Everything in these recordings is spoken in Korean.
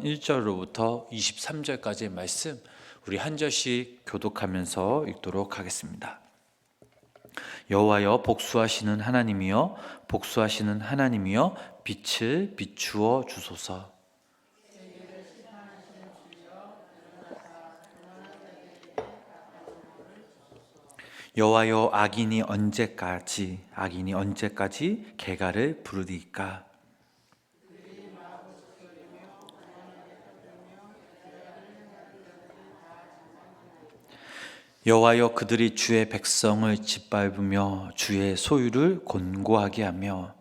1절로부터 23절까지의 말씀 우리 한 절씩 교독하면서 읽도록 하겠습니다. 여호와여 복수하시는 하나님이여 복수하시는 하나님이여 빛을 비추어 주소서. 여호와여 악인이 언제까지 개가를 부르리까? 여호와여 그들이 주의 백성을 짓밟으며 주의 소유를 곤고하게 하며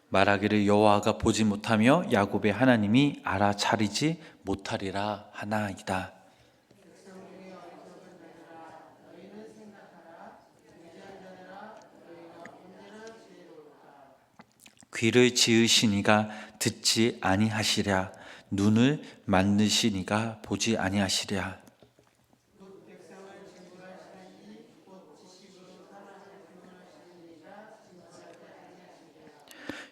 말하기를 여호와가 보지 못하며 야곱의 하나님이 알아차리지 못하리라 하나이다. 귀를 지으시니가 듣지 아니하시랴 눈을 만드시니가 보지 아니하시랴.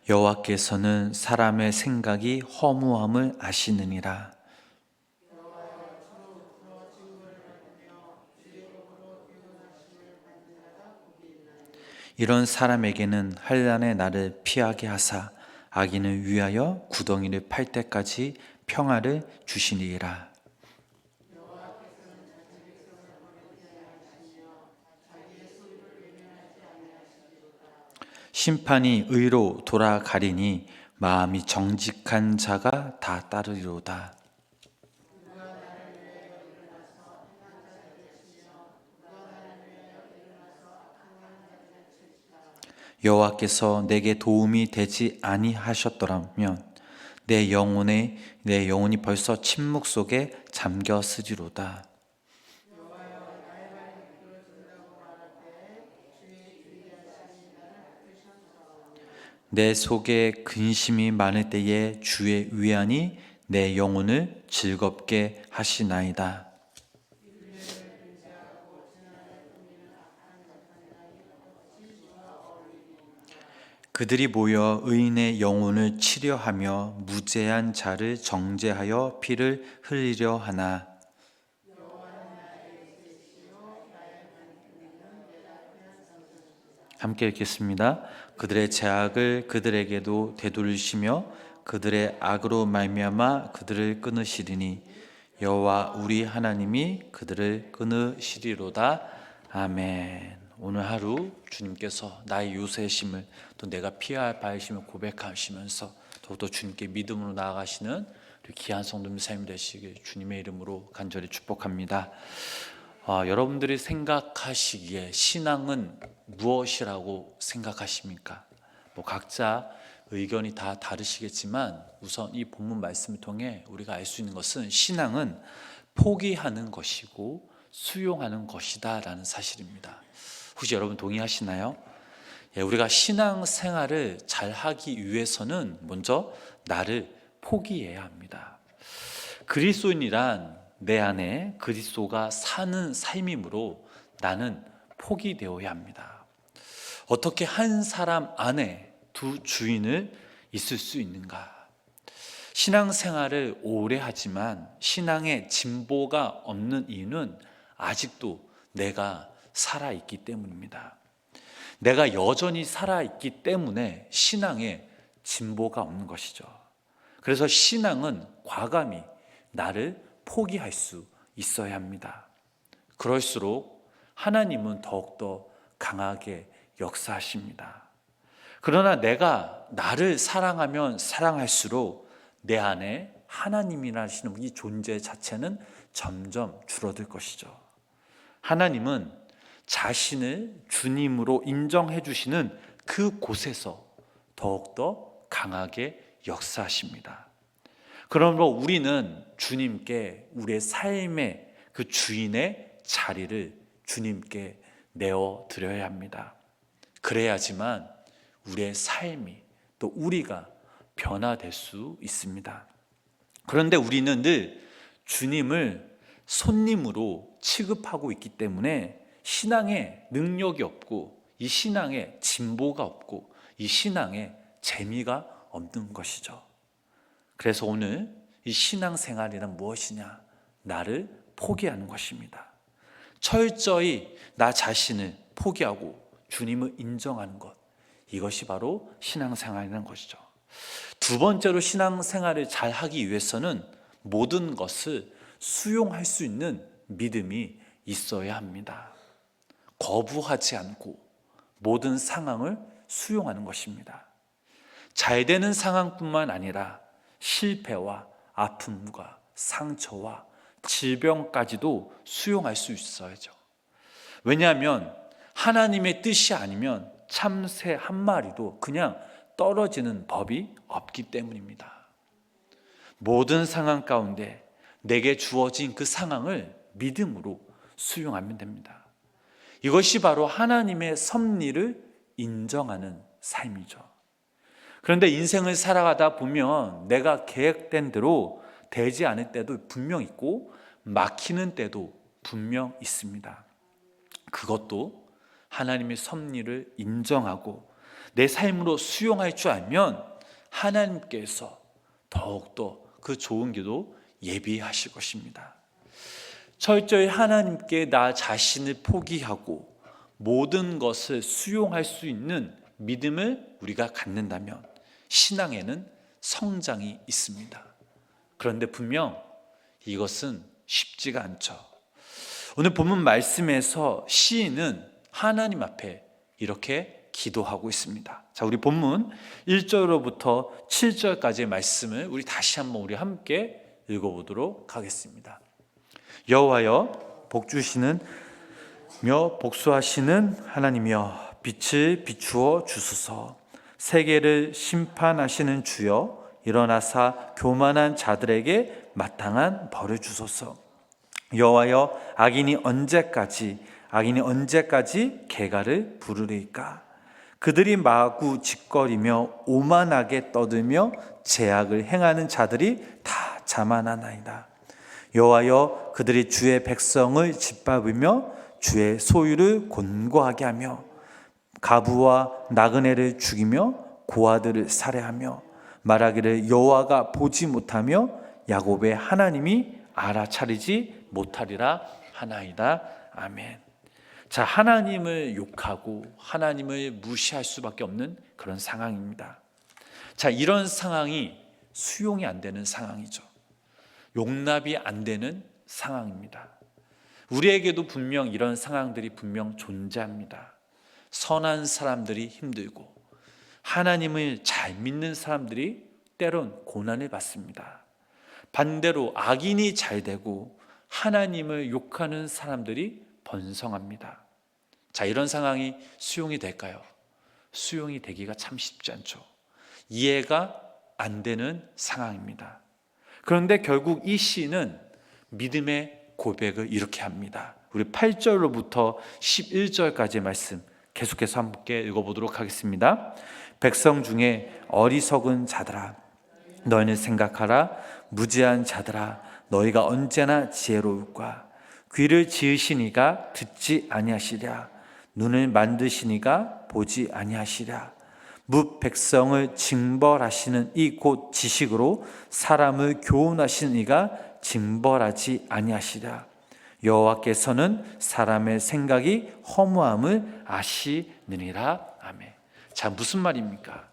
여호와께서는 사람의 생각이 허무함을 아시느니라. 이런 사람에게는 환난의 날을 피하게 하사 악인을 위하여 구덩이를 팔 때까지 평화를 주시니라. 심판이 의로 돌아가리니 마음이 정직한 자가 다 따르리로다. 여호와께서 내게 도움이 되지 아니하셨더라면 내 영혼이 벌써 침묵 속에 잠겼으리로다. 내 속에 근심이 많을 때에 주의 위안이 내 영혼을 즐겁게 하시나이다. 그들이 모여 의인의 영혼을 치려하며 무죄한 자를 정죄하여 피를 흘리려 하나. 함께 읽겠습니다. 그들의 죄악을 그들에게도 되돌리시며 그들의 악으로 말미암아 그들을 끊으시리니 여호와 우리 하나님이 그들을 끊으시리로다. 아멘. 오늘 하루 주님께서 나의 요새심을 또 내가 피해야 할 바이심을 고백하시면서 더욱더 주님께 믿음으로 나아가시는 귀한 성도님 삶이 되시길 주님의 이름으로 간절히 축복합니다. 여러분들이 생각하시기에 신앙은 무엇이라고 생각하십니까? 각자 의견이 다 다르시겠지만 우선 이 본문 말씀을 통해 우리가 알 수 있는 것은 신앙은 포기하는 것이고 수용하는 것이다 라는 사실입니다. 혹시 여러분 동의하시나요? 우리가 신앙 생활을 잘 하기 위해서는 먼저 나를 포기해야 합니다. 그리스도인이란 내 안에 그리스도가 사는 삶이므로 나는 포기되어야 합니다. 어떻게 한 사람 안에 두 주인을 있을 수 있는가? 신앙생활을 오래 하지만 신앙에 진보가 없는 이유는 아직도 내가 살아있기 때문입니다. 내가 여전히 살아있기 때문에 신앙에 진보가 없는 것이죠. 그래서 신앙은 과감히 나를 포기할 수 있어야 합니다. 그럴수록 하나님은 더욱더 강하게 역사하십니다. 그러나 내가 나를 사랑하면 사랑할수록 내 안에 하나님이라시는 이 존재 자체는 점점 줄어들 것이죠. 하나님은 자신을 주님으로 인정해 주시는 그 곳에서 더욱더 강하게 역사하십니다. 그러므로 우리는 주님께 우리의 삶의 그 주인의 자리를 주님께 내어드려야 합니다. 그래야지만 우리의 삶이 또 우리가 변화될 수 있습니다. 그런데 우리는 늘 주님을 손님으로 취급하고 있기 때문에 신앙에 능력이 없고 이 신앙에 진보가 없고 이 신앙에 재미가 없는 것이죠. 그래서 오늘 이 신앙생활이란 무엇이냐? 나를 포기하는 것입니다. 철저히 나 자신을 포기하고 주님을 인정하는 것, 이것이 바로 신앙생활이라는 것이죠. 두 번째로 신앙생활을 잘 하기 위해서는 모든 것을 수용할 수 있는 믿음이 있어야 합니다. 거부하지 않고 모든 상황을 수용하는 것입니다. 잘 되는 상황뿐만 아니라 실패와 아픔과 상처와 질병까지도 수용할 수 있어야죠. 왜냐하면 하나님의 뜻이 아니면 참새 한 마리도 그냥 떨어지는 법이 없기 때문입니다. 모든 상황 가운데 내게 주어진 그 상황을 믿음으로 수용하면 됩니다. 이것이 바로 하나님의 섭리를 인정하는 삶이죠. 그런데 인생을 살아가다 보면 내가 계획된 대로 되지 않을 때도 분명 있고 막히는 때도 분명 있습니다. 그것도 하나님의 섭리를 인정하고 내 삶으로 수용할 줄 알면 하나님께서 더욱더 그 좋은 길도 예비하실 것입니다. 철저히 하나님께 나 자신을 포기하고 모든 것을 수용할 수 있는 믿음을 우리가 갖는다면 신앙에는 성장이 있습니다. 그런데 분명 이것은 쉽지가 않죠. 오늘 본문 말씀에서 시인은 하나님 앞에 이렇게 기도하고 있습니다. 자, 우리 본문 1절로부터 7절까지의 말씀을 우리 다시 한번 우리 함께 읽어보도록 하겠습니다. 여호와여, 복 주시는 며 복수하시는 하나님이여, 빛을 비추어 주소서. 세계를 심판하시는 주여, 일어나사 교만한 자들에게 마땅한 벌을 주소서. 여호와여, 악인이 언제까지 개가를 부르리까? 그들이 마구 짓거리며 오만하게 떠들며 죄악을 행하는 자들이 다 자만하나이다. 여호와여, 그들이 주의 백성을 짓밟으며 주의 소유를 곤고하게 하며 가부와 나그네를 죽이며 고아들을 살해하며 말하기를 여호와가 보지 못하며 야곱의 하나님이 알아차리지 못하리라 하나이다. 아멘. 자, 하나님을 욕하고 하나님을 무시할 수밖에 없는 그런 상황입니다. 자, 이런 상황이 수용이 안 되는 상황이죠. 용납이 안 되는 상황입니다. 우리에게도 분명 이런 상황들이 분명 존재합니다. 선한 사람들이 힘들고 하나님을 잘 믿는 사람들이 때론 고난을 받습니다. 반대로 악인이 잘 되고 하나님을 욕하는 사람들이 번성합니다. 자, 이런 상황이 수용이 될까요? 수용이 되기가 참 쉽지 않죠. 이해가 안 되는 상황입니다. 그런데 결국 이 시인은 믿음의 고백을 이렇게 합니다. 우리 8절로부터 11절까지의 말씀 계속해서 함께 읽어보도록 하겠습니다. 백성 중에 어리석은 자들아, 너희는 생각하라. 무지한 자들아, 너희가 언제나 지혜로울까? 귀를 지으시니가 듣지 아니하시랴? 눈을 만드시니가 보지 아니하시랴? 뭇 백성을 징벌하시는 이 곧 지식으로 사람을 교훈하시는 이가 징벌하지 아니하시랴? 여호와께서는 사람의 생각이 허무함을 아시느니라. 아멘. 자, 무슨 말입니까?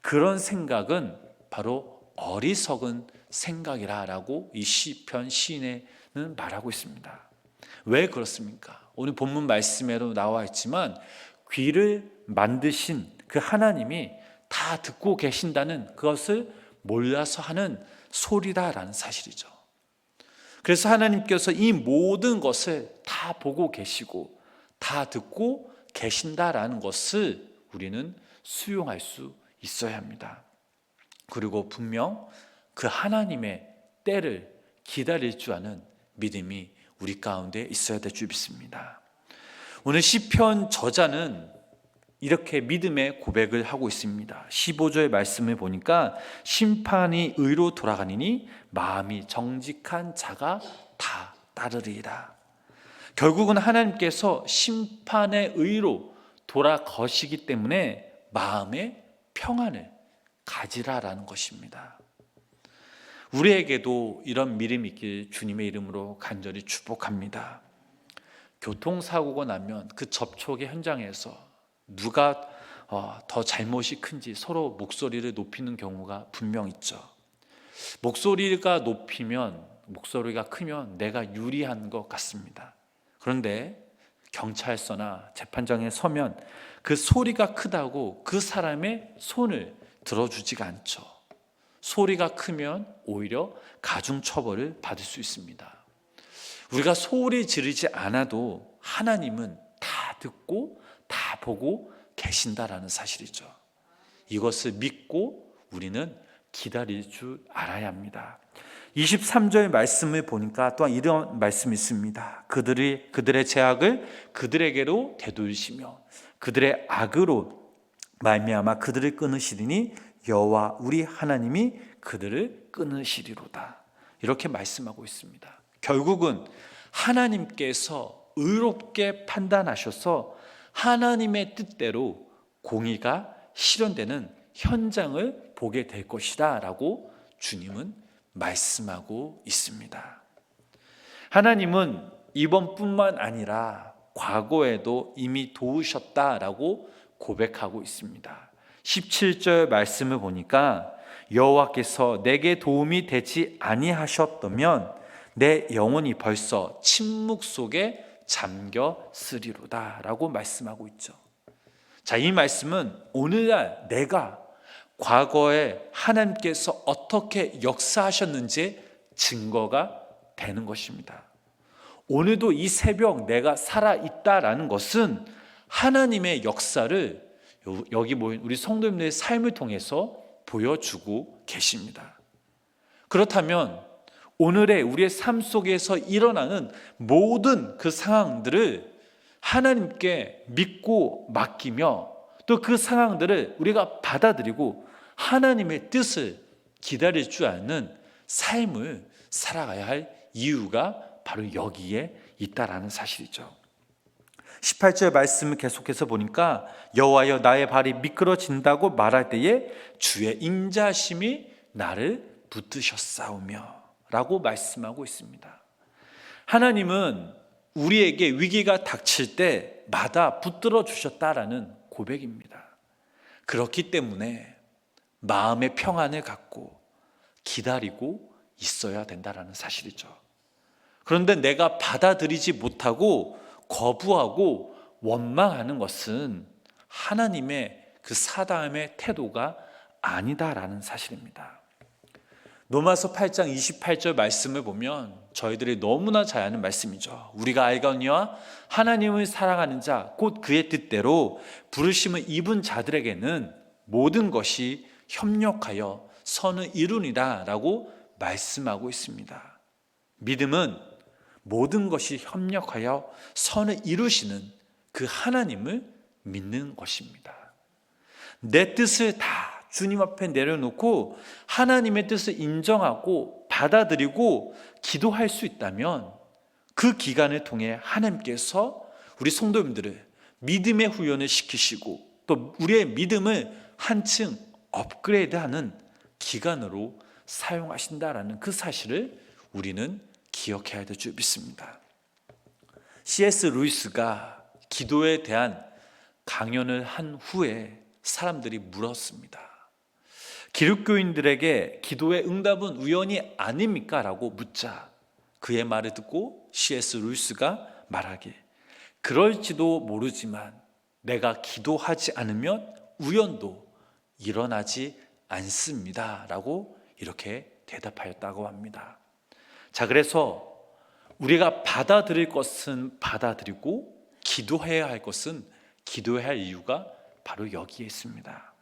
그런 생각은 바로 어리석은 생각이라고 이 시편 시인은 말하고 있습니다. 왜 그렇습니까? 오늘 본문 말씀에도 나와 있지만 귀를 만드신 그 하나님이 다 듣고 계신다는 그것을 몰라서 하는 소리다라는 사실이죠. 그래서 하나님께서 이 모든 것을 다 보고 계시고 다 듣고 계신다라는 것을 우리는 수용할 수 있어야 합니다. 그리고 분명 그 하나님의 때를 기다릴 줄 아는 믿음이 우리 가운데 있어야 될 줄 믿습니다. 오늘 시편 저자는 이렇게 믿음의 고백을 하고 있습니다. 15절의 말씀을 보니까 심판이 의로 돌아가니니 마음이 정직한 자가 다 따르리라. 결국은 하나님께서 심판의 의로 돌아가시기 때문에 마음의 평안을 가지라라는 것입니다. 우리에게도 이런 믿음이 있길 주님의 이름으로 간절히 축복합니다. 교통사고가 나면 그 접촉의 현장에서 누가 더 잘못이 큰지 서로 목소리를 높이는 경우가 분명 있죠. 목소리가 크면 내가 유리한 것 같습니다. 그런데 경찰서나 재판장에 서면 그 소리가 크다고 그 사람의 손을 들어주지가 않죠. 소리가 크면 오히려 가중처벌을 받을 수 있습니다. 우리가 소리 지르지 않아도 하나님은 다 듣고 다 보고 계신다라는 사실이죠. 이것을 믿고 우리는 기다릴 줄 알아야 합니다. 23절 말씀을 보니까 또한 이런 말씀이 있습니다. 그들의 죄악을 그들에게로 되돌리시며 그들의 악으로 말미암아 그들을 끊으시리니 여호와 우리 하나님이 그들을 끊으시리로다. 이렇게 말씀하고 있습니다. 결국은 하나님께서 의롭게 판단하셔서 하나님의 뜻대로 공의가 실현되는 현장을 보게 될 것이다 라고 주님은 말씀하고 있습니다. 하나님은 이번뿐만 아니라 과거에도 이미 도우셨다라고 고백하고 있습니다. 17절 말씀을 보니까 여호와께서 내게 도움이 되지 아니하셨다면 내 영혼이 벌써 침묵 속에 잠겼으리로다 라고 말씀하고 있죠. 자, 이 말씀은 오늘날 내가 과거에 하나님께서 어떻게 역사하셨는지 증거가 되는 것입니다. 오늘도 이 새벽 내가 살아있다라는 것은 하나님의 역사를 여기 모인 우리 성도님들의 삶을 통해서 보여주고 계십니다. 그렇다면 오늘의 우리의 삶 속에서 일어나는 모든 그 상황들을 하나님께 믿고 맡기며 또 그 상황들을 우리가 받아들이고 하나님의 뜻을 기다릴 줄 아는 삶을 살아가야 할 이유가 바로 여기에 있다라는 사실이죠. 18절 말씀을 계속해서 보니까 여호와여 나의 발이 미끄러진다고 말할 때에 주의 인자심이 나를 붙드셨사오며 라고 말씀하고 있습니다. 하나님은 우리에게 위기가 닥칠 때마다 붙들어 주셨다라는 고백입니다. 그렇기 때문에 마음의 평안을 갖고 기다리고 있어야 된다라는 사실이죠. 그런데 내가 받아들이지 못하고 거부하고 원망하는 것은 하나님의 그 사담의 태도가 아니다라는 사실입니다. 로마서 8장 28절 말씀을 보면 저희들이 너무나 잘 아는 말씀이죠. 우리가 알거니와 하나님을 사랑하는 자 곧 그의 뜻대로 부르심을 입은 자들에게는 모든 것이 협력하여 선을 이루니라 라고 말씀하고 있습니다. 믿음은 모든 것이 협력하여 선을 이루시는 그 하나님을 믿는 것입니다. 내 뜻을 다 주님 앞에 내려놓고 하나님의 뜻을 인정하고 받아들이고 기도할 수 있다면 그 기간을 통해 하나님께서 우리 성도님들을 믿음의 훈련을 시키시고 또 우리의 믿음을 한층 업그레이드하는 기간으로 사용하신다라는 그 사실을 우리는 기억해야 될 줄 믿습니다. C.S. 루이스가 기도에 대한 강연을 한 후에 사람들이 물었습니다. 기독교인들에게 기도의 응답은 우연이 아닙니까? 라고 묻자 그의 말을 듣고 C.S. 루이스가 말하길 그럴지도 모르지만 내가 기도하지 않으면 우연도 일어나지 않습니다 라고 이렇게 대답하였다고 합니다. 자, 그래서 우리가 받아들일 것은 받아들이고 기도해야 할 것은 기도해야 할 이유가 바로 여기에 있습니다.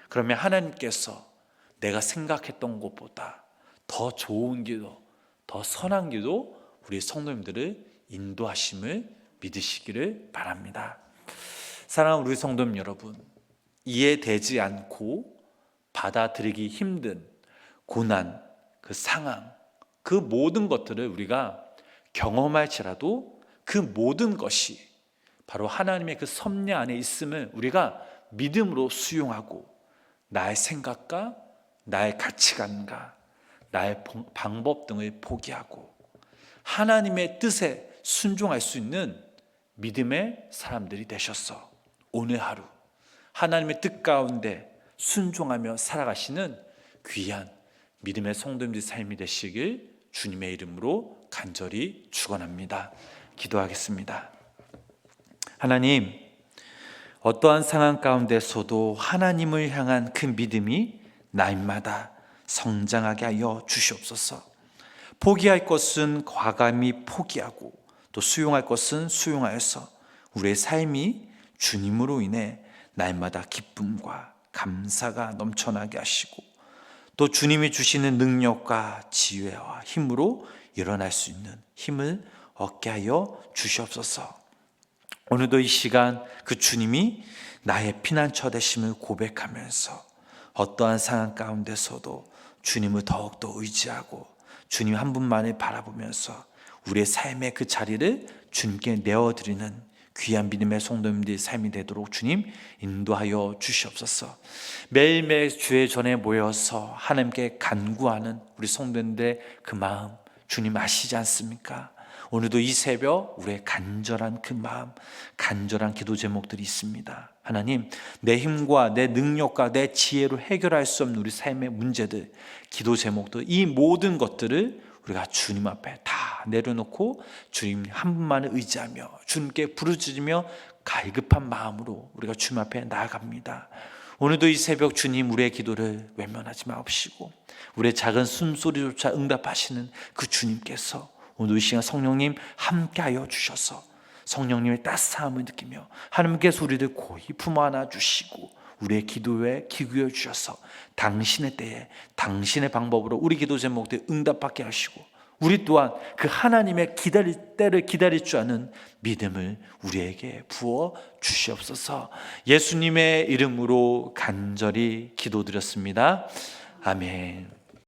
그러면 하나님께서 내가 생각했던 것보다 더 좋은 길로, 더 선한 길로 우리 성도님들을 인도하심을 믿으시기를 바랍니다. 사랑하는 우리 성도님 여러분, 이해되지 않고 받아들이기 힘든 고난, 그 상황, 그 모든 것들을 우리가 경험할지라도 그 모든 것이 바로 하나님의 그 섭리 안에 있음을 우리가 믿음으로 수용하고 나의 생각과 나의 가치관과 나의 방법 등을 포기하고 하나님의 뜻에 순종할 수 있는 믿음의 사람들이 되셨어. 오늘 하루 하나님의 뜻 가운데 순종하며 살아가시는 귀한 믿음의 성도님들 삶이 되시길 주님의 이름으로 간절히 축원합니다. 기도하겠습니다. 하나님, 어떠한 상황 가운데서도 하나님을 향한 그 믿음이 날마다 성장하게 하여 주시옵소서. 포기할 것은 과감히 포기하고 또 수용할 것은 수용하여서 우리의 삶이 주님으로 인해 날마다 기쁨과 감사가 넘쳐나게 하시고 또 주님이 주시는 능력과 지혜와 힘으로 일어날 수 있는 힘을 얻게 하여 주시옵소서. 오늘도 이 시간 그 주님이 나의 피난처 되심을 고백하면서 어떠한 상황 가운데서도 주님을 더욱더 의지하고 주님 한 분만을 바라보면서 우리의 삶의 그 자리를 주님께 내어드리는 귀한 믿음의 성도님들의 삶이 되도록 주님 인도하여 주시옵소서. 매일매일 주의 전에 모여서 하나님께 간구하는 우리 성도님들의 그 마음 주님 아시지 않습니까? 오늘도 이 새벽 우리의 간절한 그 마음, 간절한 기도 제목들이 있습니다. 하나님, 내 힘과 내 능력과 내 지혜로 해결할 수 없는 우리 삶의 문제들, 기도 제목들, 이 모든 것들을 우리가 주님 앞에 다 내려놓고 주님 한 분만을 의지하며 주님께 부르짖으며 갈급한 마음으로 우리가 주님 앞에 나아갑니다. 오늘도 이 새벽 주님 우리의 기도를 외면하지 마옵시고 우리의 작은 숨소리조차 응답하시는 그 주님께서 오늘 이 시간 성령님 함께하여 주셔서 성령님의 따스함을 느끼며 하나님께서 우리를 고이 품어 안아 주시고 우리의 기도에 기구해 주셔서 당신의 때에 당신의 방법으로 우리 기도 제목들 응답받게 하시고 우리 또한 그 하나님의 기다릴 때를 기다릴 줄 아는 믿음을 우리에게 부어 주시옵소서. 예수님의 이름으로 간절히 기도드렸습니다. 아멘.